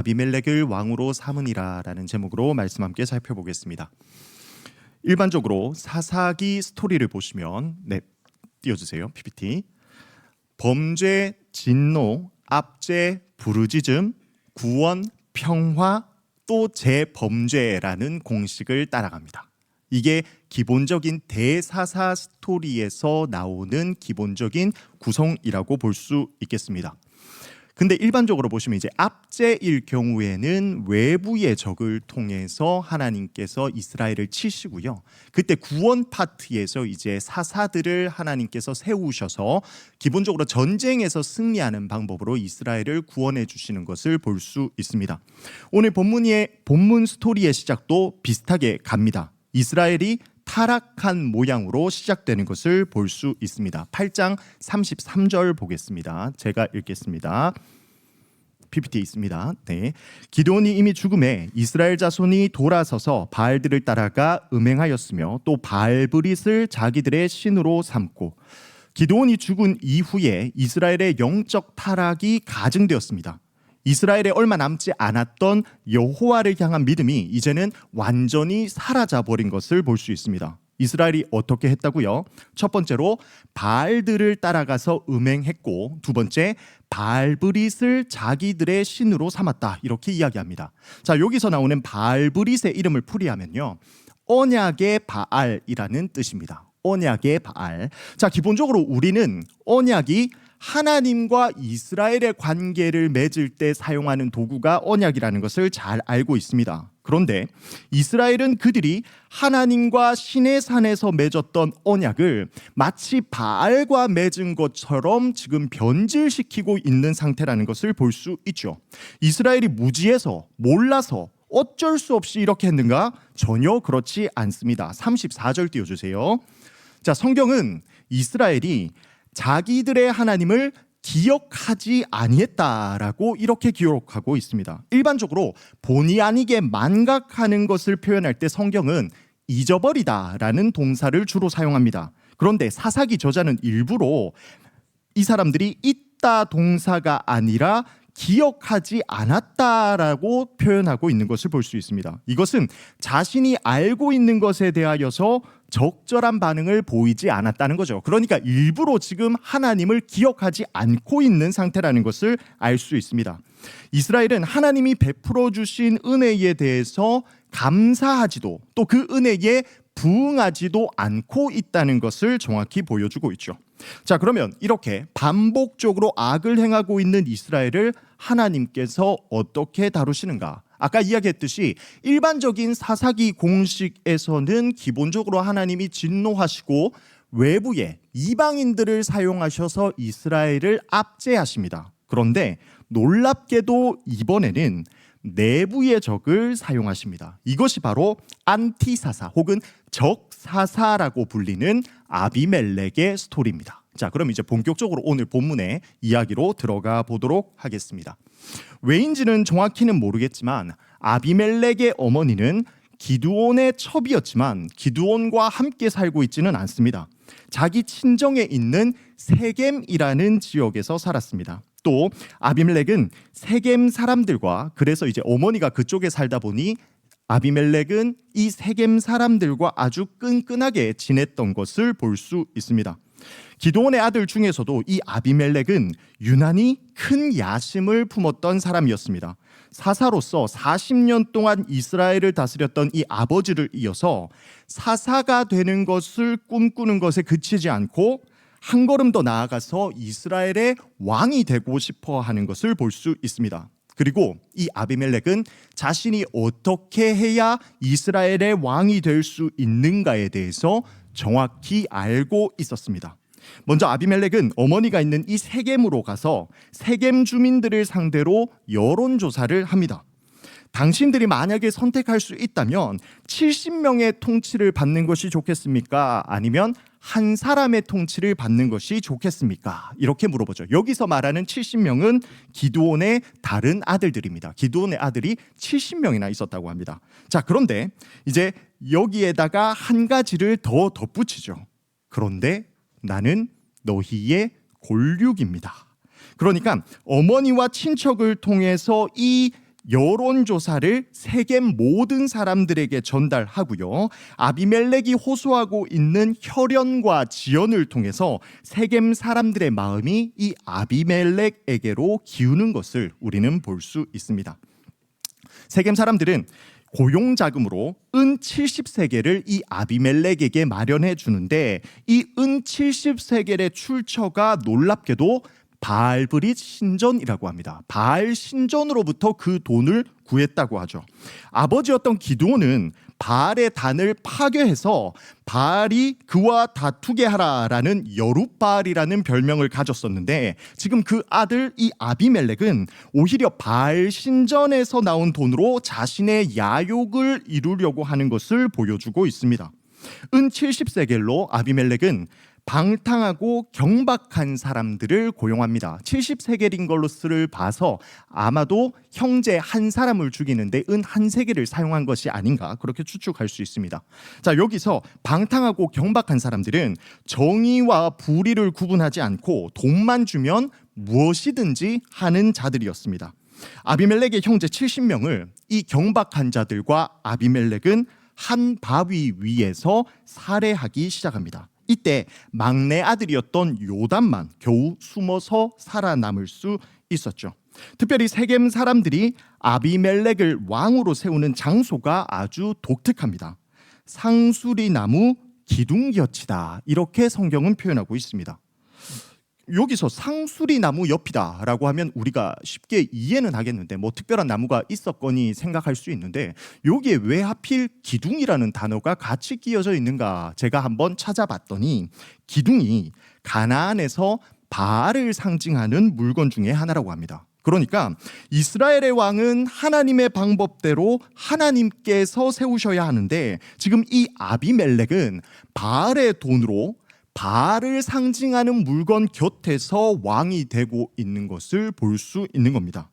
아비멜렉을 왕으로 삼으니라라는 제목으로 말씀 함께 살펴보겠습니다. 일반적으로 사사기 스토리를 보시면 띄워주세요. PPT. 범죄, 진노, 압제, 부르짖음, 구원, 평화, 또 재범죄라는 공식을 따라갑니다. 이게 기본적인 대사사 스토리에서 나오는 기본적인 구성이라고 볼 수 있겠습니다. 근데 일반적으로 보시면 이제 압제일 경우에는 외부의 적을 통해서 하나님께서 이스라엘을 치시고요. 그때 구원 파트에서 이제 사사들을 하나님께서 세우셔서 기본적으로 전쟁에서 승리하는 방법으로 이스라엘을 구원해 주시는 것을 볼 수 있습니다. 오늘 본문 스토리의 시작도 비슷하게 갑니다. 이스라엘이 타락한 모양으로 시작되는 것을 볼 수 있습니다. 8장 33절 보겠습니다. 제가 읽겠습니다. PPT에 있습니다. 기드온이 이미 죽음에 이스라엘 자손이 돌아서서 바알들을 따라가 음행하였으며 또 바알브릿을 자기들의 신으로 삼고, 기드온이 죽은 이후에 이스라엘의 영적 타락이 가증되었습니다. 이스라엘에 얼마 남지 않았던 여호와를 향한 믿음이 이제는 완전히 사라져버린 것을 볼 수 있습니다. 이스라엘이 어떻게 했다고요? 첫 번째로 바알들을 따라가서 음행했고, 두 번째 바알브릿을 자기들의 신으로 삼았다, 이렇게 이야기합니다. 자, 여기서 나오는 바알브릿의 이름을 풀이하면요, 언약의 바알이라는 뜻입니다. 언약의 바알. 자, 기본적으로 우리는 언약이 하나님과 이스라엘의 관계를 맺을 때 사용하는 도구가 언약이라는 것을 잘 알고 있습니다. 그런데 이스라엘은 그들이 하나님과 시내산에서 맺었던 언약을 마치 바알과 맺은 것처럼 지금 변질시키고 있는 상태라는 것을 볼 수 있죠. 이스라엘이 무지해서 몰라서 어쩔 수 없이 이렇게 했는가? 전혀 그렇지 않습니다. 34절 띄워주세요. 자, 성경은 이스라엘이 자기들의 하나님을 기억하지 아니했다라고 이렇게 기록하고 있습니다. 일반적으로 본의 아니게 만각하는 것을 표현할 때 성경은 잊어버리다라는 동사를 주로 사용합니다. 그런데 사사기 저자는 일부러 이 사람들이 잊다 동사가 아니라 기억하지 않았다라고 표현하고 있는 것을 볼 수 있습니다. 이것은 자신이 알고 있는 것에 대하여서 적절한 반응을 보이지 않았다는 거죠. 그러니까 일부러 지금 하나님을 기억하지 않고 있는 상태라는 것을 알 수 있습니다. 이스라엘은 하나님이 베풀어 주신 은혜에 대해서 감사하지도, 또 그 은혜에 부응하지도 않고 있다는 것을 정확히 보여주고 있죠. 자, 그러면 이렇게 반복적으로 악을 행하고 있는 이스라엘을 하나님께서 어떻게 다루시는가? 아까 이야기했듯이 일반적인 사사기 공식에서는 기본적으로 하나님이 진노하시고 외부의 이방인들을 사용하셔서 이스라엘을 압제하십니다. 그런데 놀랍게도 이번에는 내부의 적을 사용하십니다. 이것이 바로 안티사사 혹은 적사사라고 불리는 아비멜렉의 스토리입니다. 자, 그럼 이제 본격적으로 오늘 본문의 이야기로 들어가 보도록 하겠습니다. 왜인지는 정확히는 모르겠지만 아비멜렉의 어머니는 기드온의 첩이었지만 기드온과 함께 살고 있지는 않습니다. 자기 친정에 있는 세겜이라는 지역에서 살았습니다. 또 아비멜렉은 세겜 사람들과, 그래서 이제 어머니가 그쪽에 살다 보니 아비멜렉은 이 세겜 사람들과 아주 끈끈하게 지냈던 것을 볼 수 있습니다. 기드온의 아들 중에서도 이 아비멜렉은 유난히 큰 야심을 품었던 사람이었습니다. 사사로서 40년 동안 이스라엘을 다스렸던 이 아버지를 이어서 사사가 되는 것을 꿈꾸는 것에 그치지 않고 한 걸음 더 나아가서 이스라엘의 왕이 되고 싶어 하는 것을 볼 수 있습니다. 그리고 이 아비멜렉은 자신이 어떻게 해야 이스라엘의 왕이 될 수 있는가에 대해서 정확히 알고 있었습니다. 먼저 아비멜렉은 어머니가 있는 이 세겜으로 가서 세겜 주민들을 상대로 여론조사를 합니다. 당신들이 만약에 선택할 수 있다면 70명의 통치를 받는 것이 좋겠습니까? 아니면 한 사람의 통치를 받는 것이 좋겠습니까? 이렇게 물어보죠. 여기서 말하는 70명은 기드온의 다른 아들들입니다. 기드온의 아들이 70명이나 있었다고 합니다. 자, 그런데 이제 여기에다가 한 가지를 더 덧붙이죠. 그런데 나는 너희의 골육입니다. 그러니까 어머니와 친척을 통해서 이 여론조사를 세겜 모든 사람들에게 전달하고요. 아비멜렉이 호소하고 있는 혈연과 지연을 통해서 세겜 사람들의 마음이 이 아비멜렉에게로 기우는 것을 우리는 볼 수 있습니다. 세겜 사람들은 고용 자금으로 은 70세겔을 이 아비멜렉에게 마련해 주는데 이 은 70세겔의 출처가 놀랍게도 바알브릿 신전이라고 합니다. 바알 신전으로부터 그 돈을 구했다고 하죠. 아버지였던 기드온은 바알의 단을 파괴해서 바알이 그와 다투게 하라라는 여룻바알이라는 별명을 가졌었는데 지금 그 아들 이 아비멜렉은 오히려 바알 신전에서 나온 돈으로 자신의 야욕을 이루려고 하는 것을 보여주고 있습니다. 은 70세겔로 아비멜렉은 방탕하고 경박한 사람들을 고용합니다. 70세겔인 걸로를 봐서 아마도 형제 한 사람을 죽이는데 은 한 세겔을 사용한 것이 아닌가 그렇게 추측할 수 있습니다. 자, 여기서 방탕하고 경박한 사람들은 정의와 불의를 구분하지 않고 돈만 주면 무엇이든지 하는 자들이었습니다. 아비멜렉의 형제 70명을 이 경박한 자들과 아비멜렉은 한 바위 위에서 살해하기 시작합니다. 이때 막내 아들이었던 요담만 겨우 숨어서 살아남을 수 있었죠. 특별히 세겜 사람들이 아비멜렉을 왕으로 세우는 장소가 아주 독특합니다. 상수리 나무 기둥곁이다 이렇게 성경은 표현하고 있습니다. 여기서 상수리 나무 옆이다라고 하면 우리가 쉽게 이해는 하겠는데 뭐 특별한 나무가 있었거니 생각할 수 있는데 여기에 왜 하필 기둥이라는 단어가 같이 끼어져 있는가 제가 한번 찾아봤더니 기둥이 가나안에서 바알을 상징하는 물건 중에 하나라고 합니다. 그러니까 이스라엘의 왕은 하나님의 방법대로 하나님께서 세우셔야 하는데 지금 이 아비멜렉은 바알의 돈으로 바알을 상징하는 물건 곁에서 왕이 되고 있는 것을 볼 수 있는 겁니다.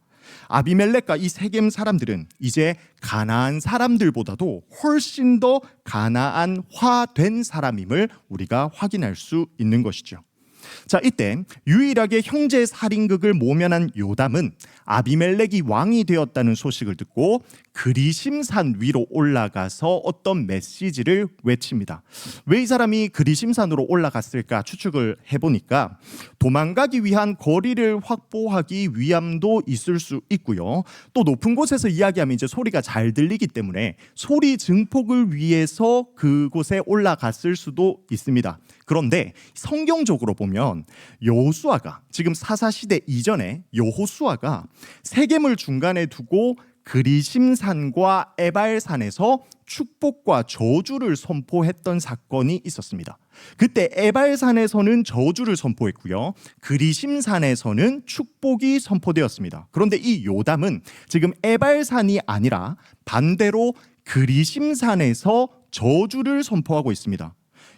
아비멜렉과 이 세겜 사람들은 이제 가나안 사람들보다도 훨씬 더 가나안화된 사람임을 우리가 확인할 수 있는 것이죠. 자, 이때 유일하게 형제 살인극을 모면한 요담은 아비멜렉이 왕이 되었다는 소식을 듣고 그리심산 위로 올라가서 어떤 메시지를 외칩니다. 왜 이 사람이 그리심산으로 올라갔을까 추측을 해보니까 도망가기 위한 거리를 확보하기 위함도 있을 수 있고요. 또 높은 곳에서 이야기하면 이제 소리가 잘 들리기 때문에 소리 증폭을 위해서 그곳에 올라갔을 수도 있습니다. 그런데 성경적으로 보면 여호수아가 지금 사사시대 이전에 여호수아가 세겜을 중간에 두고 그리심산과 에발산에서 축복과 저주를 선포했던 사건이 있었습니다. 그때 에발산에서는 저주를 선포했고요. 그리심산에서는 축복이 선포되었습니다. 그런데 이 요담은 지금 에발산이 아니라 반대로 그리심산에서 저주를 선포하고 있습니다.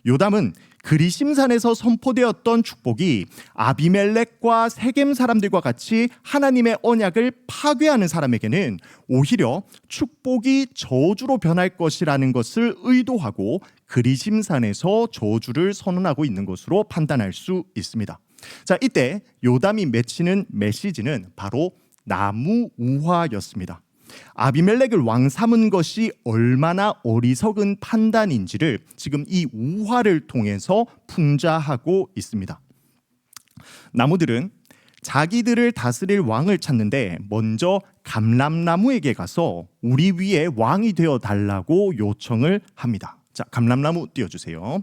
요담은 그리심산에서 선포되었던 축복이 아비멜렉과 세겜 사람들과 같이 하나님의 언약을 파괴하는 사람에게는 오히려 축복이 저주로 변할 것이라는 것을 의도하고 그리심산에서 저주를 선언하고 있는 것으로 판단할 수 있습니다. 자, 이때 요담이 맺히는 메시지는 바로 나무 우화였습니다. 아비멜렉을 왕 삼은 것이 얼마나 어리석은 판단인지를 지금 이 우화를 통해서 풍자하고 있습니다. 나무들은 자기들을 다스릴 왕을 찾는데 먼저 감람나무에게 가서 우리 위에 왕이 되어 달라고 요청을 합니다. 자, 감람나무 띄워주세요.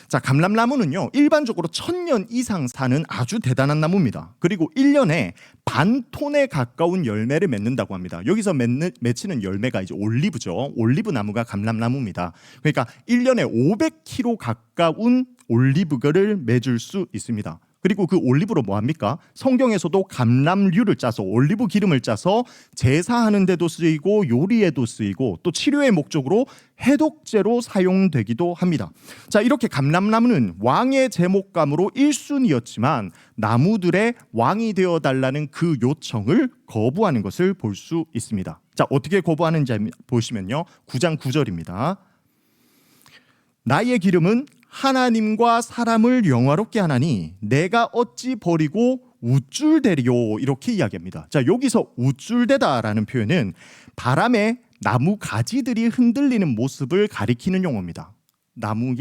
자, 감람나무는요 일반적으로 1000년 이상 사는 아주 대단한 나무입니다. 그리고 1년에 반톤에 가까운 열매를 맺는다고 합니다. 여기서 맺히는 열매가 이제 올리브죠. 올리브 나무가 감람나무입니다. 그러니까 1년에 500kg 가까운 올리브를 맺을 수 있습니다. 그리고 그 올리브로 뭐 합니까? 성경에서도 감람류를 짜서 올리브 기름을 짜서 제사하는 데도 쓰이고 요리에도 쓰이고 또 치료의 목적으로 해독제로 사용되기도 합니다. 자, 이렇게 감람나무는 왕의 제목감으로 1순위였지만 나무들의 왕이 되어 달라는 그 요청을 거부하는 것을 볼 수 있습니다. 자, 어떻게 거부하는지 보시면요. 9장 9절입니다. 나의 기름은 하나님과 사람을 영화롭게 하나니 내가 어찌 버리고 우쭐대리요 이렇게 이야기합니다. 자, 여기서 우쭐대다라는 표현은 바람에 나무 가지들이 흔들리는 모습을 가리키는 용어입니다. 나무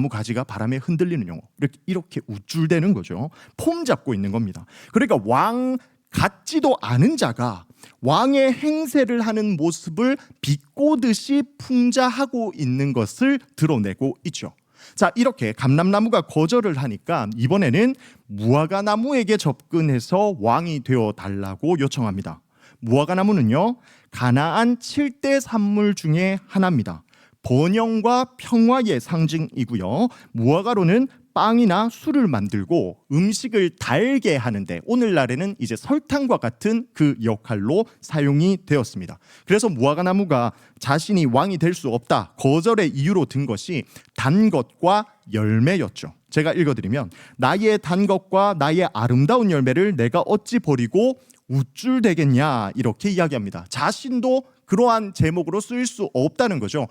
가지가 바람에 흔들리는 용어. 이렇게 우쭐대는 거죠. 폼 잡고 있는 겁니다. 그러니까 왕 같지도 않은 자가 왕의 행세를 하는 모습을 비꼬듯이 풍자하고 있는 것을 드러내고 있죠. 자, 이렇게 감람나무가 거절을 하니까 이번에는 무화과나무에게 접근해서 왕이 되어 달라고 요청합니다. 무화과나무는요, 가나안 7대 산물 중에 하나입니다. 번영과 평화의 상징이고요. 무화과로는 빵이나 술을 만들고 음식을 달게 하는데 오늘날에는 이제 설탕과 같은 그 역할로 사용이 되었습니다. 그래서 무화과나무가 자신이 왕이 될 수 없다 거절의 이유로 든 것이 단 것과 열매였죠. 제가 읽어드리면 나의 단 것과 나의 아름다운 열매를 내가 어찌 버리고 우쭐대겠냐 이렇게 이야기합니다. 자신도 그러한 제목으로 쓰일 수 없다는 거죠.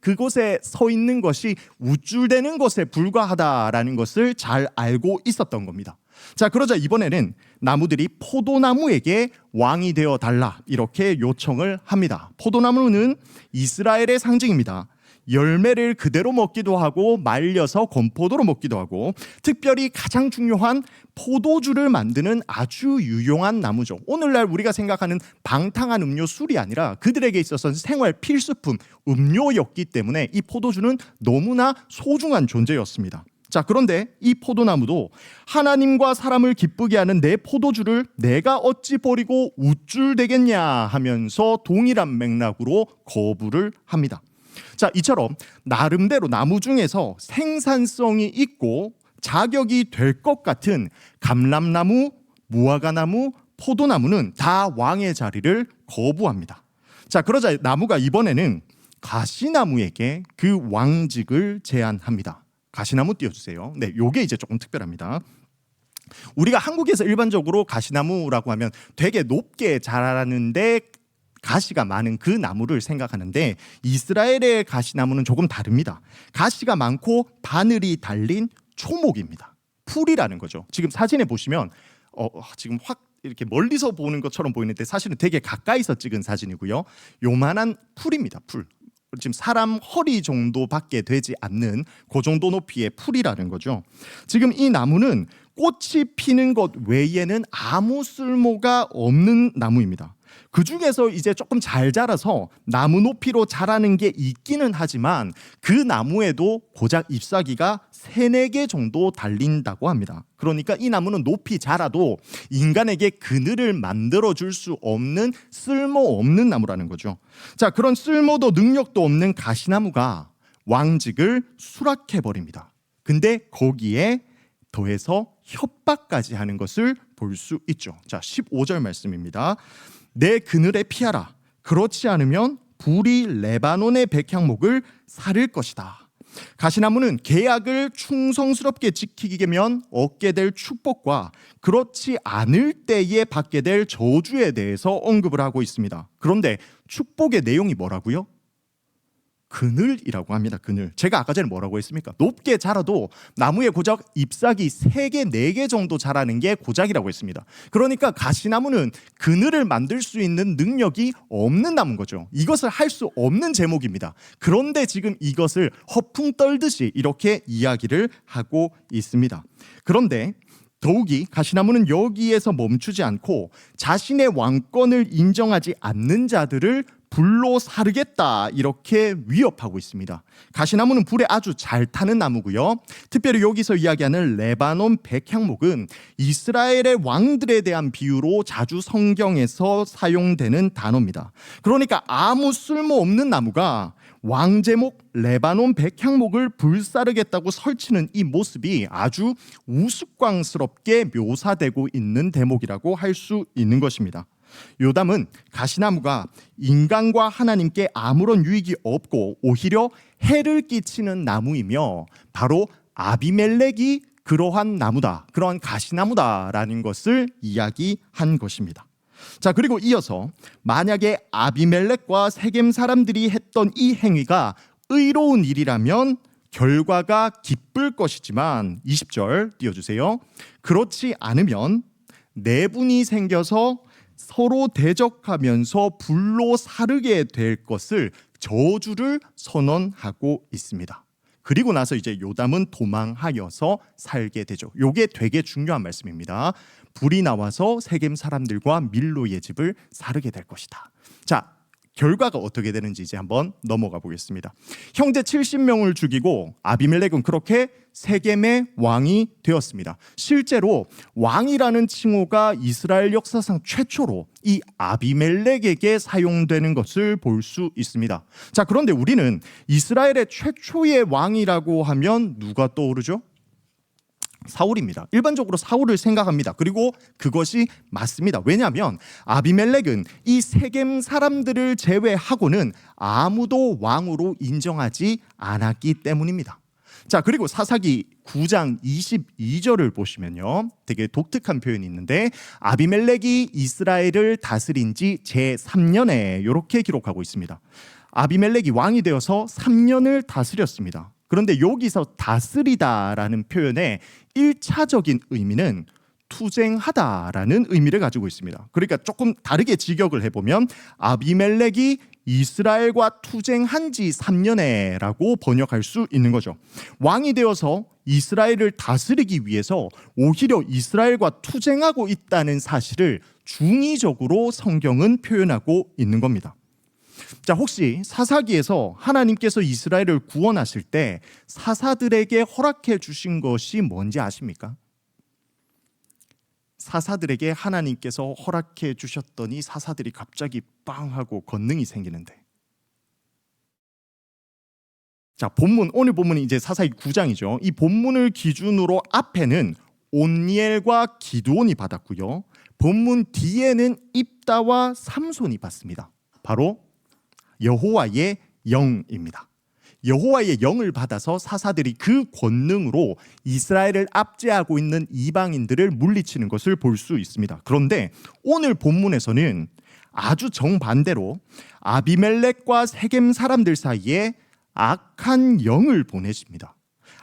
그곳에 서 있는 것이 우쭐대는 것에 불과하다라는 것을 잘 알고 있었던 겁니다. 자, 그러자 이번에는 나무들이 포도나무에게 왕이 되어 달라 이렇게 요청을 합니다. 포도나무는 이스라엘의 상징입니다. 열매를 그대로 먹기도 하고 말려서 건포도로 먹기도 하고 특별히 가장 중요한 포도주를 만드는 아주 유용한 나무죠. 오늘날 우리가 생각하는 방탕한 음료 술이 아니라 그들에게 있어서는 생활 필수품 음료였기 때문에 이 포도주는 너무나 소중한 존재였습니다. 자, 그런데 이 포도나무도 하나님과 사람을 기쁘게 하는 내 포도주를 내가 어찌 버리고 우쭐대겠냐 하면서 동일한 맥락으로 거부를 합니다. 자, 이처럼 나름대로 나무 중에서 생산성이 있고 자격이 될 것 같은 감람나무, 무화과나무, 포도나무는 다 왕의 자리를 거부합니다. 자, 그러자 나무가 이번에는 가시나무에게 그 왕직을 제안합니다. 가시나무 띄워주세요. 네, 요게 이제 조금 특별합니다. 우리가 한국에서 일반적으로 가시나무라고 하면 되게 높게 자라는데 가시가 많은 그 나무를 생각하는데 이스라엘의 가시나무는 조금 다릅니다. 가시가 많고 바늘이 달린 초목입니다. 풀이라는 거죠. 지금 사진에 보시면 지금 확 이렇게 멀리서 보는 것처럼 보이는데 사실은 되게 가까이서 찍은 사진이고요. 요만한 풀입니다. 풀. 지금 사람 허리 정도밖에 되지 않는 그 정도 높이의 풀이라는 거죠. 지금 이 나무는 꽃이 피는 것 외에는 아무 쓸모가 없는 나무입니다. 그 중에서 이제 조금 잘 자라서 나무 높이로 자라는 게 있기는 하지만 그 나무에도 고작 잎사귀가 3-4개 정도 달린다고 합니다. 그러니까 이 나무는 높이 자라도 인간에게 그늘을 만들어줄 수 없는 쓸모없는 나무라는 거죠. 자, 그런 쓸모도 능력도 없는 가시나무가 왕직을 수락해버립니다. 근데 거기에 더해서 협박까지 하는 것을 볼 수 있죠. 자, 15절 말씀입니다. 내 그늘에 피하라. 그렇지 않으면 불이 레바논의 백향목을 사를 것이다. 가시나무는 계약을 충성스럽게 지키기면 얻게 될 축복과 그렇지 않을 때에 받게 될 저주에 대해서 언급을 하고 있습니다. 그런데 축복의 내용이 뭐라고요? 그늘이라고 합니다. 그늘. 제가 아까 전에 뭐라고 했습니까? 높게 자라도 나무에 고작 잎사귀 3개, 4개 정도 자라는 게 고작이라고 했습니다. 그러니까 가시나무는 그늘을 만들 수 있는 능력이 없는 나무인 거죠. 이것을 할 수 없는 제목입니다. 그런데 지금 이것을 허풍 떨듯이 이렇게 이야기를 하고 있습니다. 그런데 더욱이 가시나무는 여기에서 멈추지 않고 자신의 왕권을 인정하지 않는 자들을 불로 사르겠다 이렇게 위협하고 있습니다. 가시나무는 불에 아주 잘 타는 나무고요. 특별히 여기서 이야기하는 레바논 백향목은 이스라엘의 왕들에 대한 비유로 자주 성경에서 사용되는 단어입니다. 그러니까 아무 쓸모없는 나무가 왕제목 레바논 백향목을 불사르겠다고 설치는 이 모습이 아주 우스꽝스럽게 묘사되고 있는 대목이라고 할 수 있는 것입니다. 요담은 가시나무가 인간과 하나님께 아무런 유익이 없고 오히려 해를 끼치는 나무이며 바로 아비멜렉이 그러한 나무다, 그러한 가시나무다라는 것을 이야기한 것입니다. 자, 그리고 이어서 만약에 아비멜렉과 세겜 사람들이 했던 이 행위가 의로운 일이라면 결과가 기쁠 것이지만 20절 띄워주세요. 그렇지 않으면 내분이 생겨서 서로 대적하면서 불로 사르게 될 것을 저주를 선언하고 있습니다. 그리고 나서 이제 요담은 도망하여서 살게 되죠. 이게 되게 중요한 말씀입니다. 불이 나와서 세겜 사람들과 밀로의 집을 사르게 될 것이다. 자, 결과가 어떻게 되는지 이제 한번 넘어가 보겠습니다. 형제 70명을 죽이고 아비멜렉은 그렇게 세겜의 왕이 되었습니다. 실제로 왕이라는 칭호가 이스라엘 역사상 최초로 이 아비멜렉에게 사용되는 것을 볼 수 있습니다. 자, 그런데 우리는 이스라엘의 최초의 왕이라고 하면 누가 떠오르죠? 사울입니다. 일반적으로 사울을 생각합니다. 그리고 그것이 맞습니다. 왜냐하면 아비멜렉은 이 세겜 사람들을 제외하고는 아무도 왕으로 인정하지 않았기 때문입니다. 자, 그리고 사사기 9장 22절을 보시면요, 되게 독특한 표현이 있는데 아비멜렉이 이스라엘을 다스린 지 제3년에 이렇게 기록하고 있습니다. 아비멜렉이 왕이 되어서 3년을 다스렸습니다. 그런데 여기서 다스리다라는 표현의 1차적인 의미는 투쟁하다라는 의미를 가지고 있습니다. 그러니까 조금 다르게 직역을 해보면 아비멜렉이 이스라엘과 투쟁한 지 3년에라고 번역할 수 있는 거죠. 왕이 되어서 이스라엘을 다스리기 위해서 오히려 이스라엘과 투쟁하고 있다는 사실을 중의적으로 성경은 표현하고 있는 겁니다. 자, 혹시 사사기에서 하나님께서 이스라엘을 구원하실 때 사사들에게 허락해 주신 것이 뭔지 아십니까? 사사들에게 하나님께서 허락해 주셨더니 사사들이 갑자기 빵 하고 권능이 생기는데, 자, 본문, 오늘 본문이 이제 사사기 9장이죠. 이 본문을 기준으로 앞에는 온니엘과 기드온이 받았고요, 본문 뒤에는 입다와 삼손이 받습니다. 바로 여호와의 영입니다. 여호와의 영을 받아서 사사들이 그 권능으로 이스라엘을 압제하고 있는 이방인들을 물리치는 것을 볼 수 있습니다. 그런데 오늘 본문에서는 아주 정반대로 아비멜렉과 세겜 사람들 사이에 악한 영을 보내십니다.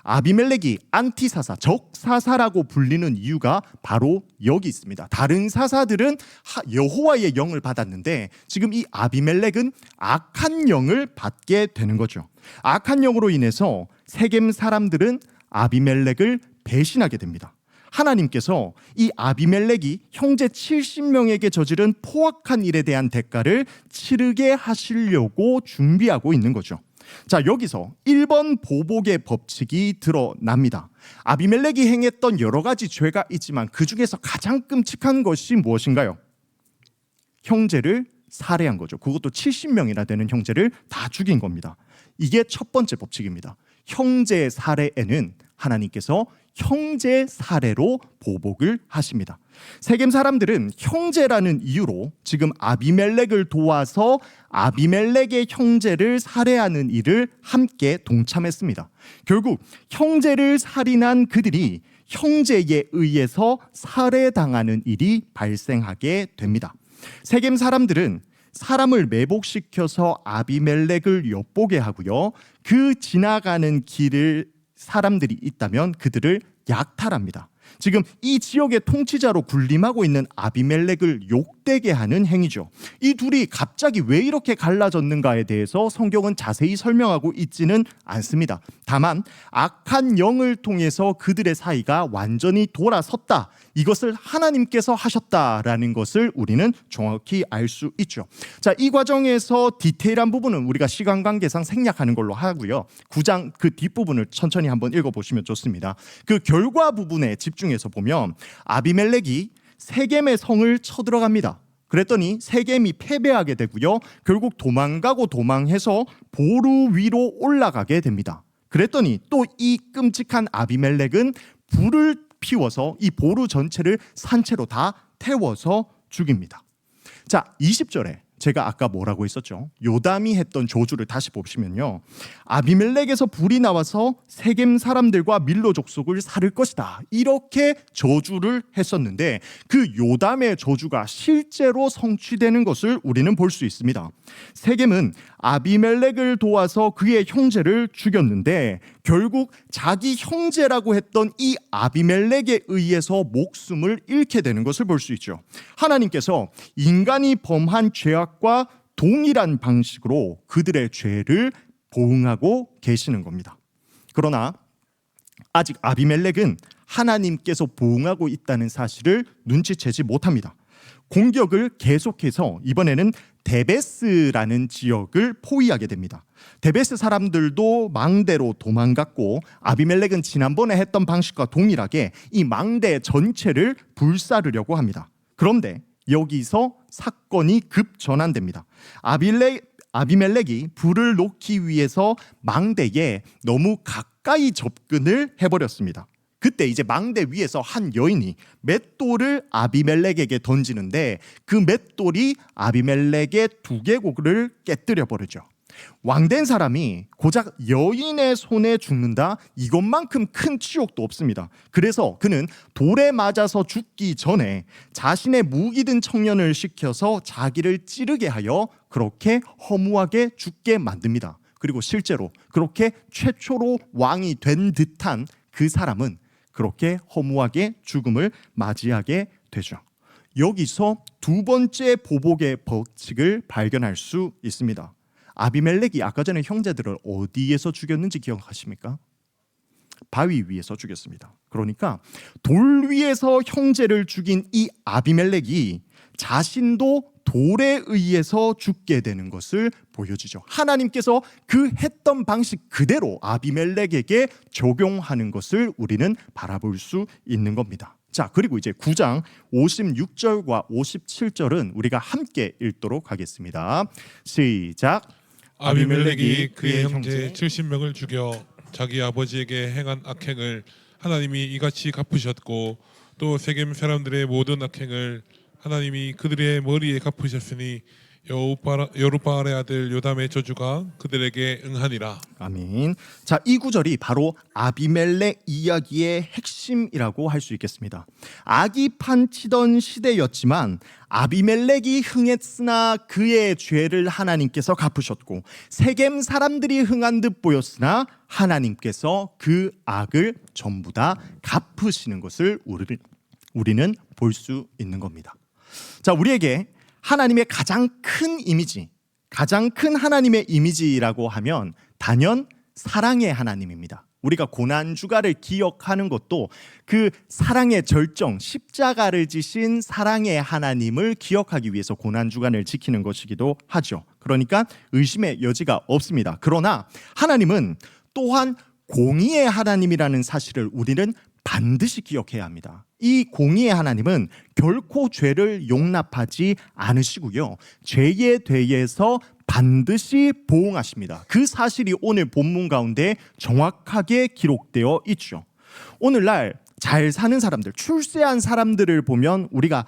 아비멜렉이 안티사사, 적사사라고 불리는 이유가 바로 여기 있습니다. 다른 사사들은 여호와의 영을 받았는데 지금 이 아비멜렉은 악한 영을 받게 되는 거죠. 악한 영으로 인해서 세겜 사람들은 아비멜렉을 배신하게 됩니다. 하나님께서 이 아비멜렉이 형제 70명에게 저지른 포악한 일에 대한 대가를 치르게 하시려고 준비하고 있는 거죠. 자, 여기서 1번 보복의 법칙이 드러납니다. 아비멜렉이 행했던 여러 가지 죄가 있지만 그 중에서 가장 끔찍한 것이 무엇인가요? 형제를 살해한 거죠. 그것도 70명이나 되는 형제를 다 죽인 겁니다. 이게 첫 번째 법칙입니다. 형제 살해에는 하나님께서 형제 살해로 보복을 하십니다. 세겜 사람들은 형제라는 이유로 지금 아비멜렉을 도와서 아비멜렉의 형제를 살해하는 일을 함께 동참했습니다. 결국 형제를 살인한 그들이 형제에 의해서 살해당하는 일이 발생하게 됩니다. 세겜 사람들은 사람을 매복시켜서 아비멜렉을 엿보게 하고요, 그 지나가는 길을 사람들이 있다면 그들을 약탈합니다. 지금 이 지역의 통치자로 군림하고 있는 아비멜렉을 욕되게 하는 행위죠. 이 둘이 갑자기 왜 이렇게 갈라졌는가에 대해서 성경은 자세히 설명하고 있지는 않습니다. 다만 악한 영을 통해서 그들의 사이가 완전히 돌아섰다, 이것을 하나님께서 하셨다라는 것을 우리는 정확히 알 수 있죠. 자, 이 과정에서 디테일한 부분은 우리가 시간 관계상 생략하는 걸로 하고요, 9장 그 뒷부분을 천천히 한번 읽어보시면 좋습니다. 그 결과 부분에 집중해서 보면 아비멜렉이 세겜의 성을 쳐들어갑니다. 그랬더니 세겜이 패배하게 되고요, 결국 도망가고 도망해서 보루 위로 올라가게 됩니다. 그랬더니 또 이 끔찍한 아비멜렉은 불을 피워서 이 보루 전체를 산채로 다 태워서 죽입니다. 자, 20절에 제가 아까 뭐라고 했었죠? 요담이 했던 저주를 다시 보시면요, 아비멜렉에서 불이 나와서 세겜 사람들과 밀로 족속을 살을 것이다, 이렇게 저주를 했었는데 그 요담의 저주가 실제로 성취되는 것을 우리는 볼 수 있습니다. 세겜은 아비멜렉을 도와서 그의 형제를 죽였는데 결국 자기 형제라고 했던 이 아비멜렉에 의해서 목숨을 잃게 되는 것을 볼 수 있죠. 하나님께서 인간이 범한 죄악과 동일한 방식으로 그들의 죄를 보응하고 계시는 겁니다. 그러나 아직 아비멜렉은 하나님께서 보응하고 있다는 사실을 눈치채지 못합니다. 공격을 계속해서 이번에는 데베스라는 지역을 포위하게 됩니다. 데베스 사람들도 망대로 도망갔고 아비멜렉은 지난번에 했던 방식과 동일하게 이 망대 전체를 불사르려고 합니다. 그런데 여기서 사건이 급전환됩니다. 아비멜렉이 불을 놓기 위해서 망대에 너무 가까이 접근을 해버렸습니다. 그때 이제 망대 위에서 한 여인이 맷돌을 아비멜렉에게 던지는데 그 맷돌이 아비멜렉의 두개골을 깨뜨려 버리죠. 왕된 사람이 고작 여인의 손에 죽는다, 이것만큼 큰 치욕도 없습니다. 그래서 그는 돌에 맞아서 죽기 전에 자신의 무기든 청년을 시켜서 자기를 찌르게 하여 그렇게 허무하게 죽게 만듭니다. 그리고 실제로 그렇게 최초로 왕이 된 듯한 그 사람은 그렇게 허무하게 죽음을 맞이하게 되죠. 여기서 두 번째 보복의 법칙을 발견할 수 있습니다. 아비멜렉이 아까 전에 형제들을 어디에서 죽였는지 기억하십니까? 바위 위에서 죽였습니다. 그러니까 돌 위에서 형제를 죽인 이 아비멜렉이 자신도 돌에 의해서 죽게 되는 것을 보여주죠. 하나님께서 그 했던 방식 그대로 아비멜렉에게 적용하는 것을 우리는 바라볼 수 있는 겁니다. 자, 그리고 이제 9장 56절과 57절은 우리가 함께 읽도록 하겠습니다. 시작. 아비멜렉이 그의 형제 70명을 죽여 자기 아버지에게 행한 악행을 하나님이 이같이 갚으셨고 또 세겜 사람들의 모든 악행을 하나님이 그들의 머리에 갚으셨으니 여루바알의 아들 요담의 저주가 그들에게 응하니라. 아멘. 자, 이 구절이 바로 아비멜렉 이야기의 핵심이라고 할 수 있겠습니다. 악이 판치던 시대였지만 아비멜렉이 흥했으나 그의 죄를 하나님께서 갚으셨고 세겜 사람들이 흥한 듯 보였으나 하나님께서 그 악을 전부 다 갚으시는 것을 우리는 볼 수 있는 겁니다. 자, 우리에게 하나님의 가장 큰 이미지, 가장 큰 하나님의 이미지라고 하면 단연 사랑의 하나님입니다. 우리가 고난주가를 기억하는 것도 그 사랑의 절정, 십자가를 지신 사랑의 하나님을 기억하기 위해서 고난주간을 지키는 것이기도 하죠. 그러니까 의심의 여지가 없습니다. 그러나 하나님은 또한 공의의 하나님이라는 사실을 우리는 반드시 기억해야 합니다. 이 공의의 하나님은 결코 죄를 용납하지 않으시고요, 죄에 대해서 반드시 보응하십니다. 그 사실이 오늘 본문 가운데 정확하게 기록되어 있죠. 오늘날 잘 사는 사람들, 출세한 사람들을 보면 우리가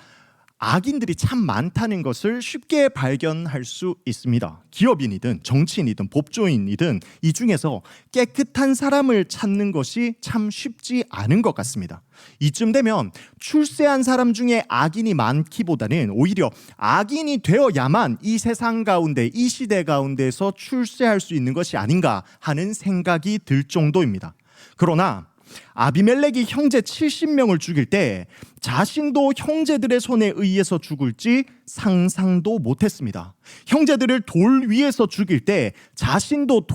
악인들이 참 많다는 것을 쉽게 발견할 수 있습니다. 기업인이든 정치인이든 법조인이든 이 중에서 깨끗한 사람을 찾는 것이 참 쉽지 않은 것 같습니다. 이쯤 되면 출세한 사람 중에 악인이 많기보다는 오히려 악인이 되어야만 이 세상 가운데, 이 시대 가운데서 출세할 수 있는 것이 아닌가 하는 생각이 들 정도입니다. 그러나 아비멜렉이 형제 70명을 죽일 때 자신도 형제들의 손에 의해서 죽을지 상상도 못했습니다. 형제들을 돌 위에서 죽일 때 자신도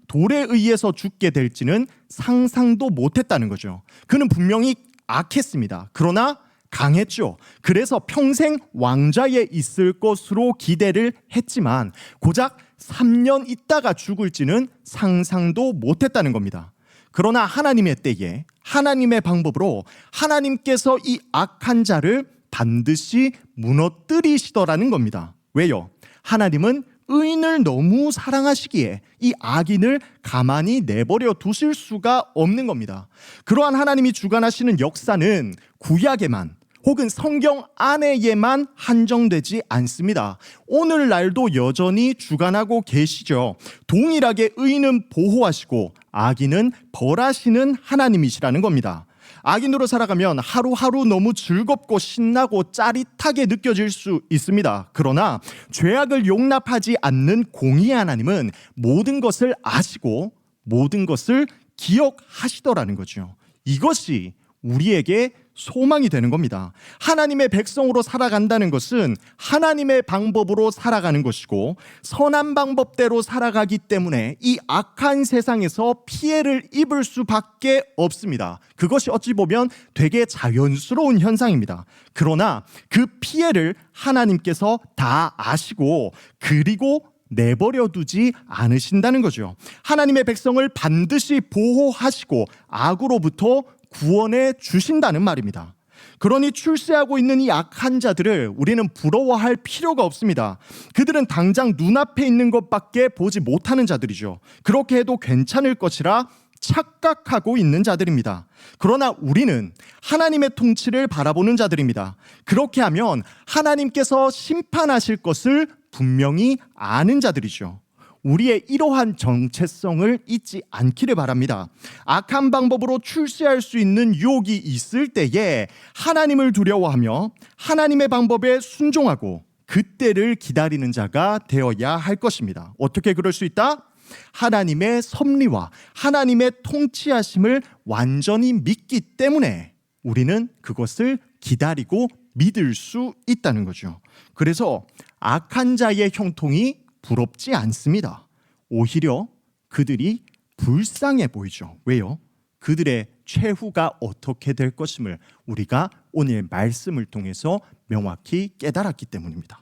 돌에 의해서 죽게 될지는 상상도 못했다는 거죠. 그는 분명히 악했습니다. 그러나 강했죠. 그래서 평생 왕좌에 있을 것으로 기대를 했지만 고작 3년 있다가 죽을지는 상상도 못했다는 겁니다. 그러나 하나님의 때에 하나님의 방법으로 하나님께서 이 악한 자를 반드시 무너뜨리시더라는 겁니다. 왜요? 하나님은 의인을 너무 사랑하시기에 이 악인을 가만히 내버려 두실 수가 없는 겁니다. 그러한 하나님이 주관하시는 역사는 구약에만, 혹은 성경 안에에만 한정되지 않습니다. 오늘날도 여전히 주관하고 계시죠. 동일하게 의인은 보호하시고 악인은 벌하시는 하나님이시라는 겁니다. 악인으로 살아가면 하루하루 너무 즐겁고 신나고 짜릿하게 느껴질 수 있습니다. 그러나 죄악을 용납하지 않는 공의의 하나님은 모든 것을 아시고 모든 것을 기억하시더라는 거죠. 이것이 우리에게 소망이 되는 겁니다. 하나님의 백성으로 살아간다는 것은 하나님의 방법으로 살아가는 것이고 선한 방법대로 살아가기 때문에 이 악한 세상에서 피해를 입을 수밖에 없습니다. 그것이 어찌 보면 되게 자연스러운 현상입니다. 그러나 그 피해를 하나님께서 다 아시고 그리고 내버려 두지 않으신다는 거죠. 하나님의 백성을 반드시 보호하시고 악으로부터 구원해 주신다는 말입니다. 그러니 출세하고 있는 이 악한 자들을 우리는 부러워할 필요가 없습니다. 그들은 당장 눈앞에 있는 것밖에 보지 못하는 자들이죠. 그렇게 해도 괜찮을 것이라 착각하고 있는 자들입니다. 그러나 우리는 하나님의 통치를 바라보는 자들입니다. 그렇게 하면 하나님께서 심판하실 것을 분명히 아는 자들이죠. 우리의 이러한 정체성을 잊지 않기를 바랍니다. 악한 방법으로 출세할 수 있는 유혹이 있을 때에 하나님을 두려워하며 하나님의 방법에 순종하고 그때를 기다리는 자가 되어야 할 것입니다. 어떻게 그럴 수 있다? 하나님의 섭리와 하나님의 통치하심을 완전히 믿기 때문에 우리는 그것을 기다리고 믿을 수 있다는 거죠. 그래서 악한 자의 형통이 부럽지 않습니다. 오히려 그들이 불쌍해 보이죠. 왜요? 그들의 최후가 어떻게 될 것임을 우리가 오늘 말씀을 통해서 명확히 깨달았기 때문입니다.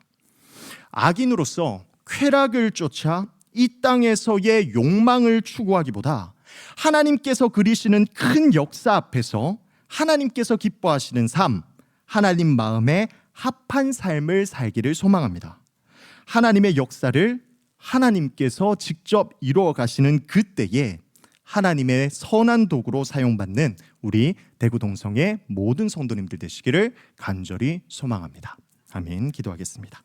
악인으로서 쾌락을 쫓아 이 땅에서의 욕망을 추구하기보다 하나님께서 그리시는 큰 역사 앞에서 하나님께서 기뻐하시는 삶, 하나님 마음에 합한 삶을 살기를 소망합니다. 하나님의 역사를 하나님께서 직접 이루어 가시는 그때에 하나님의 선한 도구로 사용받는 우리 대구동성의 모든 성도님들 되시기를 간절히 소망합니다. 아멘. 기도하겠습니다.